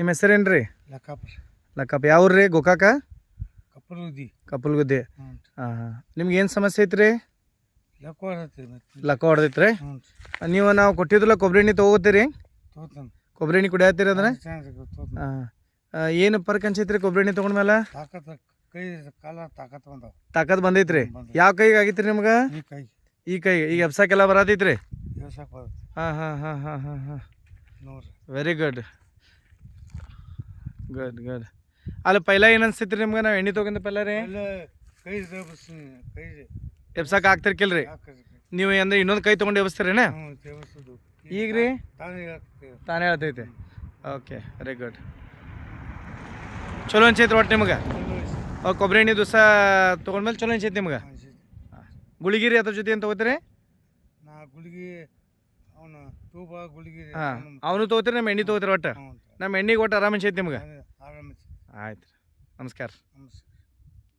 ನಿಮ್ಮ ಹೆಸರೇನು ರೀ? ಲಕ್ಕಾಪುರ ಲಕ್ಕಪ್ಪ. ಯಾವ ರೀ? ಗೋಕಾಕ ಕಪ್ಪಲುದ್ದಿ. ಕಪ್ಪಲ್ಗುದ್ದೆ. ಹ್ಞೂ ಹಾಂ ಹಾಂ. ನಿಮ್ಗೆ ಏನು ಸಮಸ್ಯೆ ಐತ್ರಿ? ಲಕ್ಕ ಹೊಡತ್ರಿ ಮತ್ತೆ. ಲಕ್ಕ ಹೊಡೆದೈತ್ರಿ. ಹ್ಞೂ ನೀವು ನಾವು ಕೊಟ್ಟಿದ್ರಲ್ಲ ಕೊಬ್ಬರಿ ಎಣ್ಣೆ ತೊಗೋತೀರಿ? ತೋತಾನ ಕೊಬ್ಬರಿ ಎಣ್ಣೆ ಕುಡಿಯತ್ತೀರಿ ಅದನ್ನ? ತೋತಾನ. ಹಾಂ. ಏನು ಫರ್ಕ್ ಅನ್ಸೈತ್ರಿ ಕೊಬ್ಬರಿ ಎಣ್ಣೆ ತೊಗೊಂಡ್ಮೇಲೆ? ತಾಕತ್ ಕೈ ಕಾಲ ತಾಕತ್ ಬಂದಾವ. ತಾಕತ್ ಬಂದೈತ್ರಿ? ಬಂದೈತಿ. ಯಾವ ಕೈಗೆ ಆಗೈತ್ರಿ ನಿಮ್ಗೆ? ಈ ಕೈ ಈ ಕೈಗೆ. ಈಗ ಎಬ್ಸಕ್ಕೆಲ್ಲ ಬರತೈತ್ರಿ? ವ್ಯವಸಾಯ ಬರುತ್ತೆ ಹಾಂ ಹಾಂ ಹಾಂ ಹಾಂ ಹಾಂ ಹಾಂ. ನೋಡ್ರಿ. Very good good good. ಅಲ್ಲಿ ಪೈಲ ಏನು ಅನ್ಸೈತ್ರಿ ನಿಮ್ಗೆ ನಾವು ಎಣ್ಣೆ ತೊಗೊಂಡ ಪೈಲ ರೀ? ಎಲ್ಲ ಕೈ ದೇವಸ್ಸಿ ಕೈ ಎಬ್ಸಕ್ಕೆ ಆಗ್ತಿರ್ಕಿಲ್ರಿ? ಹಾಕ್ರಿ. ನೀವು ಅಂದ್ರೆ ಇನ್ನೊಂದು ಕೈ ತೊಗೊಂಡು ಎಬ್ಸ್ತೀರೇನ? ಹ್ಞೂ ದೇವಸ್ಸದು ಈಗ ರೀ? ತಾನೇ ಹೇಳ್ತೇವೆ. ತಾನೇ ಹೇಳ್ತೈತೆ. Okay very good. ಚಲೋ ಅನ್ಸೈತ್ರಿ ಒಟ್ಟು ನಿಮ್ಗೆ? ಕೊಬ್ಬರಿ ಎಣ್ಣೆ ದಿವಸ ತೊಗೊಂಡ್ಮೇಲೆ ಚಲೋ ಅನ್ಸೈತಿ ನಿಮ್ಗೆ? ಗುಳಿಗೆ ರೀ ಅದ್ರ ಜೊತೆ ಏನು ತೊಗೋತೀರಿ? ನಾ ಗುಳಿಗೆ ಅವನು ತೂಬ ಗುಳಿಗೆ. ಹಾಂ ಅವನು ತೊಗೋತೀರಿ, ನಮ್ಮ ಎಣ್ಣೆ ತೊಗೋತೀರಿ ಒಟ್ಟು? ಹ್ಞೂ ನಮ್ಮ ಎಣ್ಣೆಗೆ ಒಟ್ಟು ಆರಾಮ ಅನ್ಸೈತಿ ನಿಮ್ಗೆ? ಆರಾಮ. ಆಯ್ತು. ನಮಸ್ಕಾರ. ನಮಸ್ಕಾರ.